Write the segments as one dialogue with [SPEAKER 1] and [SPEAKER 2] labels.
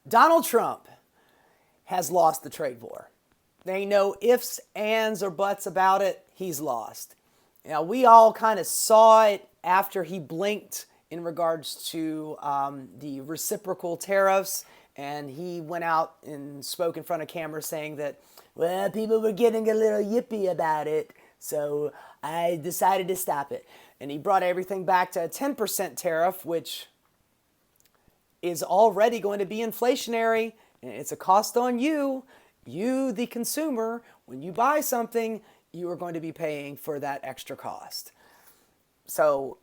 [SPEAKER 1] Donald Trump has lost the trade war. There ain't no ifs, ands, or buts about it. He's lost. Now, we all kind of saw it after he blinked in regards to the reciprocal tariffs. And he went out and spoke in front of camera saying that, well, people were getting a little yippy about it, so I decided to stop it. And he brought everything back to a 10% tariff, which is already going to be inflationary. And it's a cost on you, the consumer. When you buy something, you are going to be paying for that extra cost. So,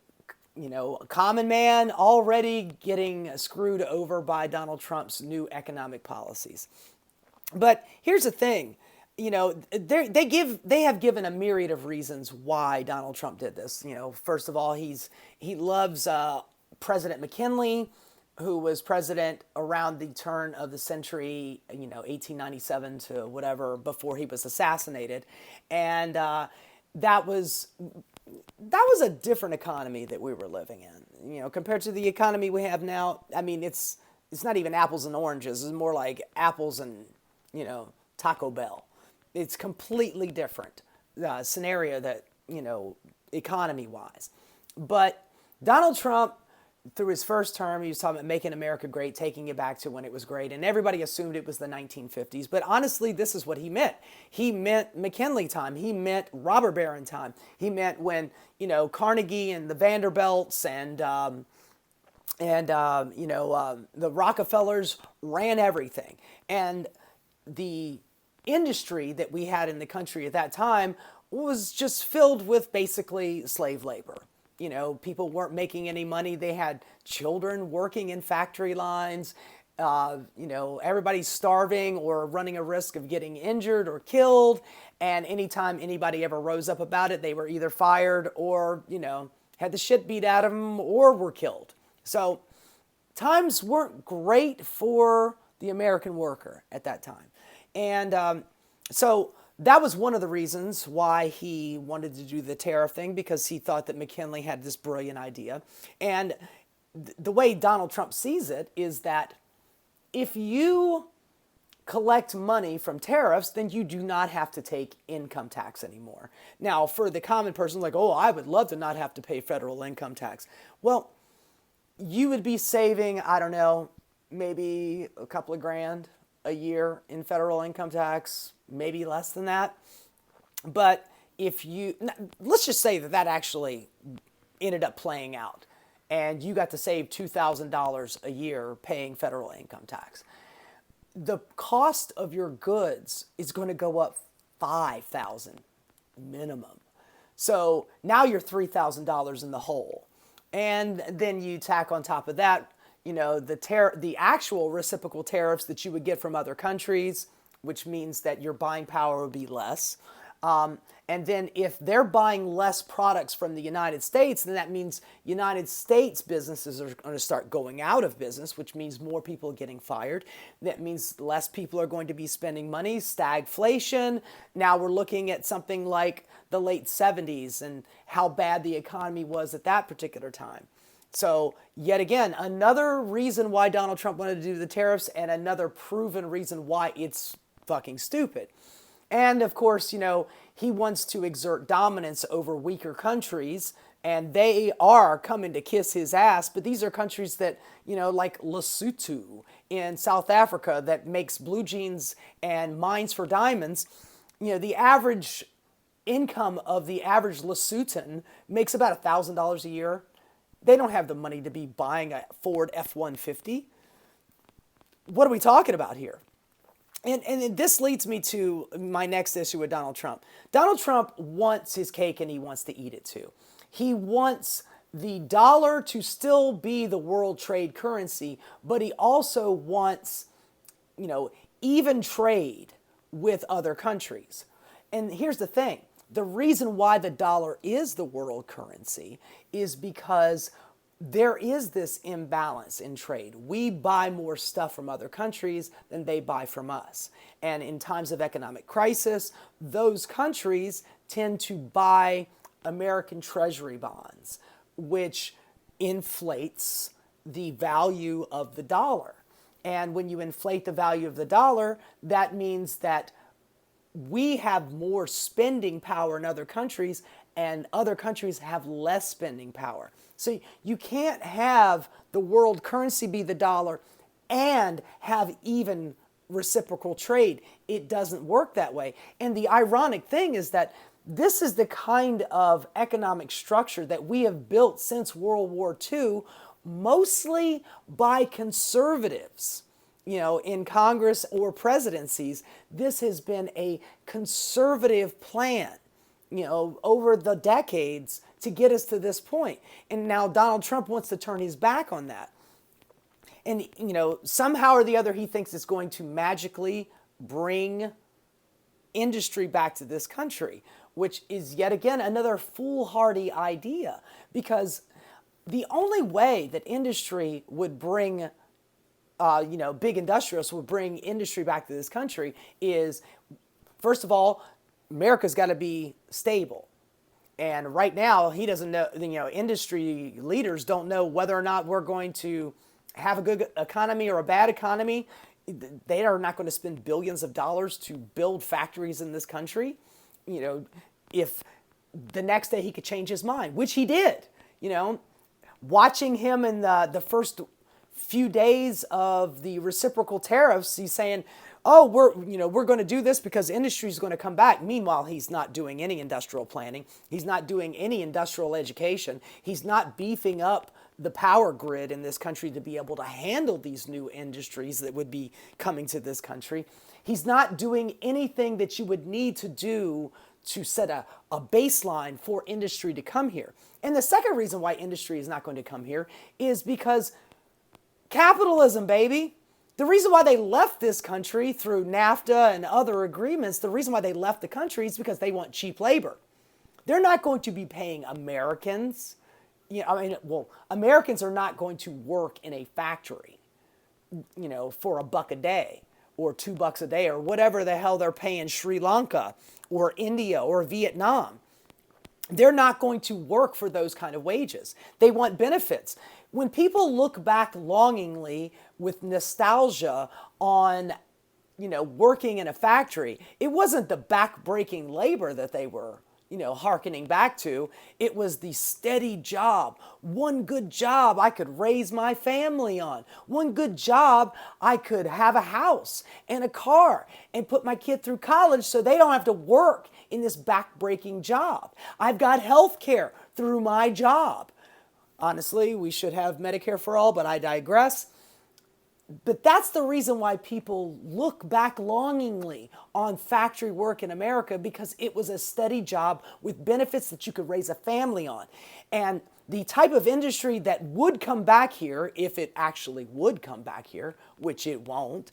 [SPEAKER 1] a common man already getting screwed over by Donald Trump's new economic policies. But here's the thing, they have given a myriad of reasons why Donald Trump did this. First of all, he loves President McKinley, who was president around the turn of the century, 1897 to whatever, before he was assassinated, and that was a different economy that we were living in, compared to the economy we have now. I mean, it's not even apples and oranges. It's more like apples and, Taco Bell. It's completely different scenario that, economy-wise. But Donald Trump, through his first term, he was talking about making America great, taking it back to when it was great. And everybody assumed it was the 1950s. But honestly, this is what he meant. He meant McKinley time. He meant robber baron time. He meant when, Carnegie and the Vanderbilts and the Rockefellers ran everything. And the industry that we had in the country at that time was just filled with basically slave labor. People weren't making any money. They had children working in factory lines. Everybody's starving or running a risk of getting injured or killed. And anytime anybody ever rose up about it, they were either fired or, had the shit beat out of them or were killed. So times weren't great for the American worker at that time. And so that was one of the reasons why he wanted to do the tariff thing, because he thought that McKinley had this brilliant idea. And the way Donald Trump sees it is that if you collect money from tariffs, then you do not have to take income tax anymore. Now, for the common person, like, oh, I would love to not have to pay federal income tax. Well, you would be saving, I don't know, maybe a couple of grand a year in federal income tax, maybe less than that. But let's just say that actually ended up playing out and you got to save $2,000 a year paying federal income tax. The cost of your goods is going to go up $5,000 minimum. So now you're $3,000 in the hole. And then you tack on top of that, the actual reciprocal tariffs that you would get from other countries, which means that your buying power would be less. And then if they're buying less products from the United States, then that means United States businesses are going to start going out of business, which means more people are getting fired. That means less people are going to be spending money, stagflation. Now we're looking at something like the late 70s and how bad the economy was at that particular time. So yet again, another reason why Donald Trump wanted to do the tariffs and another proven reason why it's fucking stupid. And of course, he wants to exert dominance over weaker countries, and they are coming to kiss his ass. But these are countries that, like Lesotho in South Africa that makes blue jeans and mines for diamonds. The average income of the average Lesothan makes about $1,000 a year. They don't have the money to be buying a Ford F-150. What are we talking about here? And this leads me to my next issue with Donald Trump. Donald Trump wants his cake and he wants to eat it too. He wants the dollar to still be the world trade currency, but he also wants, even trade with other countries. And here's the thing. The reason why the dollar is the world currency is because there is this imbalance in trade. We buy more stuff from other countries than they buy from us. And in times of economic crisis, those countries tend to buy American treasury bonds, which inflates the value of the dollar. And when you inflate the value of the dollar, that means that we have more spending power in other countries and other countries have less spending power. So you can't have the world currency be the dollar and have even reciprocal trade. It doesn't work that way. And the ironic thing is that this is the kind of economic structure that we have built since World War II, mostly by conservatives, in Congress or presidencies. This has been a conservative plan, over the decades to get us to this point. And now Donald Trump wants to turn his back on that. And, somehow or the other, he thinks it's going to magically bring industry back to this country, which is yet again another foolhardy idea, because the only way that industry would bring, big industrialists would bring industry back to this country is, first of all, America's got to be stable. And right now, he doesn't know, industry leaders don't know whether or not we're going to have a good economy or a bad economy. They are not going to spend billions of dollars to build factories in this country. If the next day he could change his mind, which he did. Watching him in the first few days of the reciprocal tariffs, he's saying, oh, we're going to do this because industry is going to come back. Meanwhile, he's not doing any industrial planning. He's not doing any industrial education. He's not beefing up the power grid in this country to be able to handle these new industries that would be coming to this country. He's not doing anything that you would need to do to set a baseline for industry to come here. And the second reason why industry is not going to come here is because capitalism, baby. The reason why they left this country through NAFTA and other agreements, the reason why they left the country is because they want cheap labor. They're not going to be paying Americans. Americans are not going to work in a factory, for $1 a day or $2 a day or whatever the hell they're paying Sri Lanka or India or Vietnam. They're not going to work for those kind of wages. They want benefits. When people look back longingly with nostalgia on, working in a factory, it wasn't the back-breaking labor that they were, hearkening back to. It was the steady job. One good job I could raise my family on. One good job I could have a house and a car and put my kid through college so they don't have to work in this back-breaking job. I've got health care through my job. Honestly, we should have Medicare for all, but I digress. But that's the reason why people look back longingly on factory work in America, because it was a steady job with benefits that you could raise a family on. And the type of industry that would come back here, if it actually would come back here, which it won't,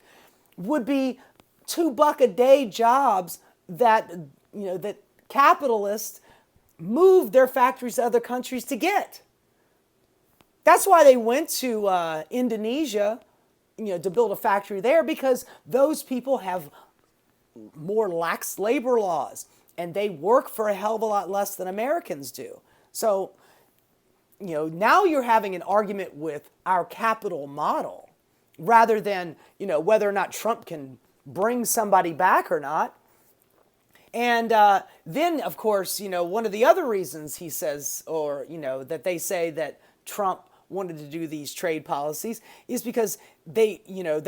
[SPEAKER 1] would be $2 a day jobs that, that capitalists moved their factories to other countries to get. That's why they went to Indonesia, to build a factory there, because those people have more lax labor laws and they work for a hell of a lot less than Americans do. So, now you're having an argument with our capital model rather than, whether or not Trump can bring somebody back or not. And then, of course, one of the other reasons he says, or, that they say that Trump wanted to do these trade policies is because they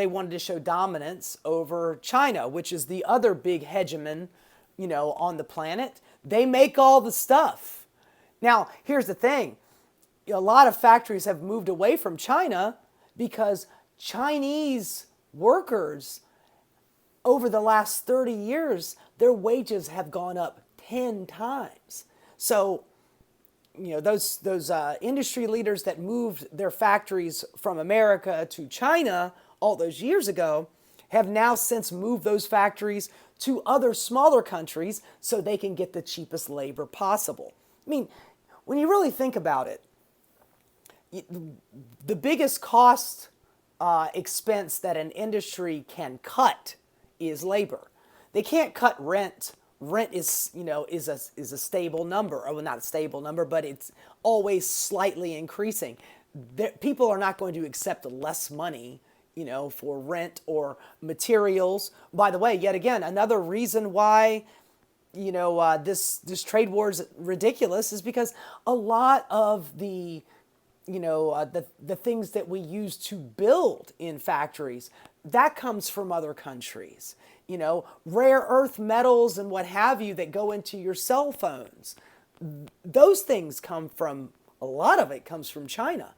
[SPEAKER 1] wanted to show dominance over China, which is the other big hegemon, on the planet. They make all the stuff. Now, here's the thing. A lot of factories have moved away from China because Chinese workers, over the last 30 years, their wages have gone up 10 times. So, those industry leaders that moved their factories from America to China all those years ago have now since moved those factories to other smaller countries so they can get the cheapest labor possible. I mean, when you really think about it, the biggest cost expense that an industry can cut is labor. They can't cut rent. Rent is a stable number. Well, not a stable number, but it's always slightly increasing. People are not going to accept less money, for rent or materials. By the way, yet again, another reason why this trade war is ridiculous is because a lot of the the things that we use to build in factories, that comes from other countries. Rare earth metals and what have you that go into your cell phones. Those things a lot of it comes from China.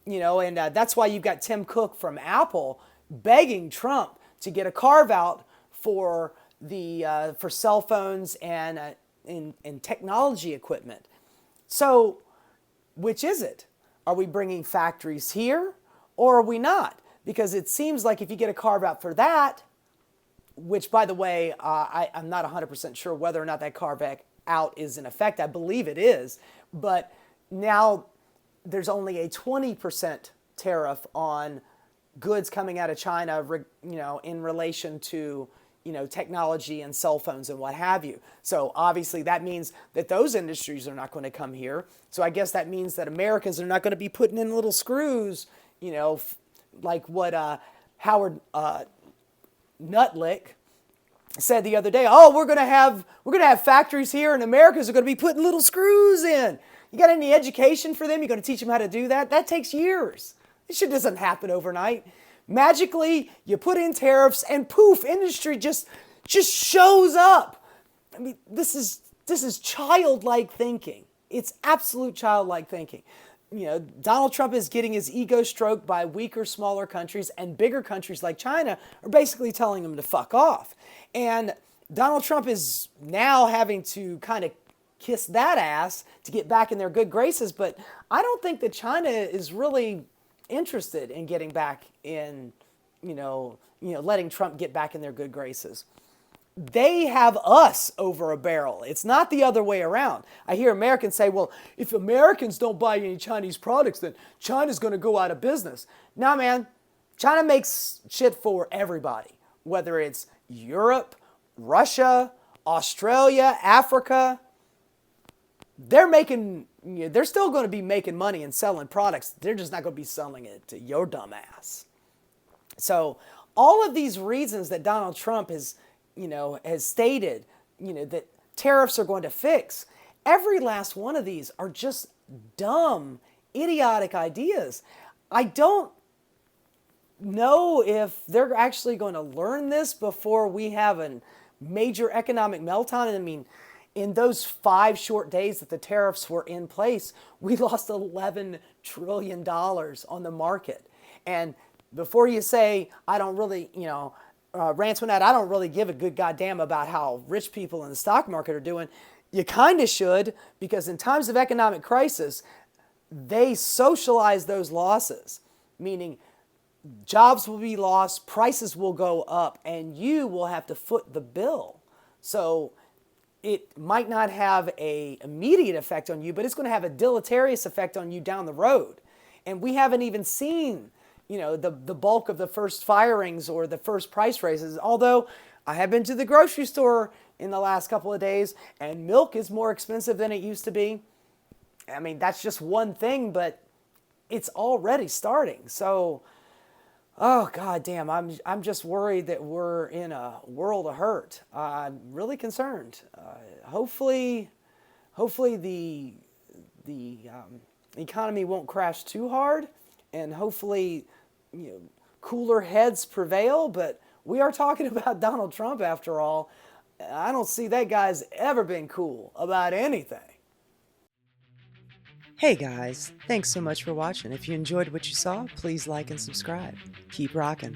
[SPEAKER 1] And that's why you've got Tim Cook from Apple begging Trump to get a carve out for for cell phones and technology equipment. So, which is it? Are we bringing factories here or are we not? Because it seems like if you get a carve out for that, which by the way, I'm not 100% sure whether or not that carve out is in effect. I believe it is, but now there's only a 20% tariff on goods coming out of China, in relation to technology and cell phones and what have you. So obviously that means that those industries are not going to come here. So I guess that means that Americans are not going to be putting in little screws, like what Howard Nutlick said the other day. Oh, we're going to have factories here, and Americans are going to be putting little screws in. You got any education for them? You're going to teach them how to do that? That takes years. This shit doesn't happen overnight. Magically, you put in tariffs and poof, industry just shows up. I mean, this is childlike thinking. It's absolute childlike thinking. Donald Trump is getting his ego stroked by weaker, smaller countries, and bigger countries like China are basically telling him to fuck off. And Donald Trump is now having to kind of kiss that ass to get back in their good graces, but I don't think that China is really interested in getting back in, letting Trump get back in their good graces. They have us over a barrel. It's not the other way around. I hear Americans say, well, if Americans don't buy any Chinese products, then China's going to go out of business. Nah, man, China makes shit for everybody, whether it's Europe, Russia, Australia, Africa. They're still going to be making money and selling products. They're just not going to be selling it to your dumb ass. So all of these reasons that Donald Trump has stated, that tariffs are going to fix, every last one of these are just dumb, idiotic ideas. I don't know if they're actually going to learn this before we have a major economic meltdown. I mean, in those 5 short days that the tariffs were in place, we lost $11 trillion on the market. And before you say, I don't really, Rantoinette, I don't really give a good goddamn about how rich people in the stock market are doing, you kind of should, because in times of economic crisis, they socialize those losses, meaning jobs will be lost, prices will go up, and you will have to foot the bill. So it might not have an immediate effect on you, but it's going to have a deleterious effect on you down the road. And we haven't even seen, the bulk of the first firings or the first price raises. Although I have been to the grocery store in the last couple of days, and milk is more expensive than it used to be. I mean, that's just one thing, but it's already starting. So, oh god damn, I'm just worried that we're in a world of hurt. I'm really concerned. Hopefully the economy won't crash too hard, and hopefully cooler heads prevail. But we are talking about Donald Trump after all. I don't see that guy's ever been cool about anything. Hey guys, thanks so much for watching. If you enjoyed what you saw, please like and subscribe. Keep rocking.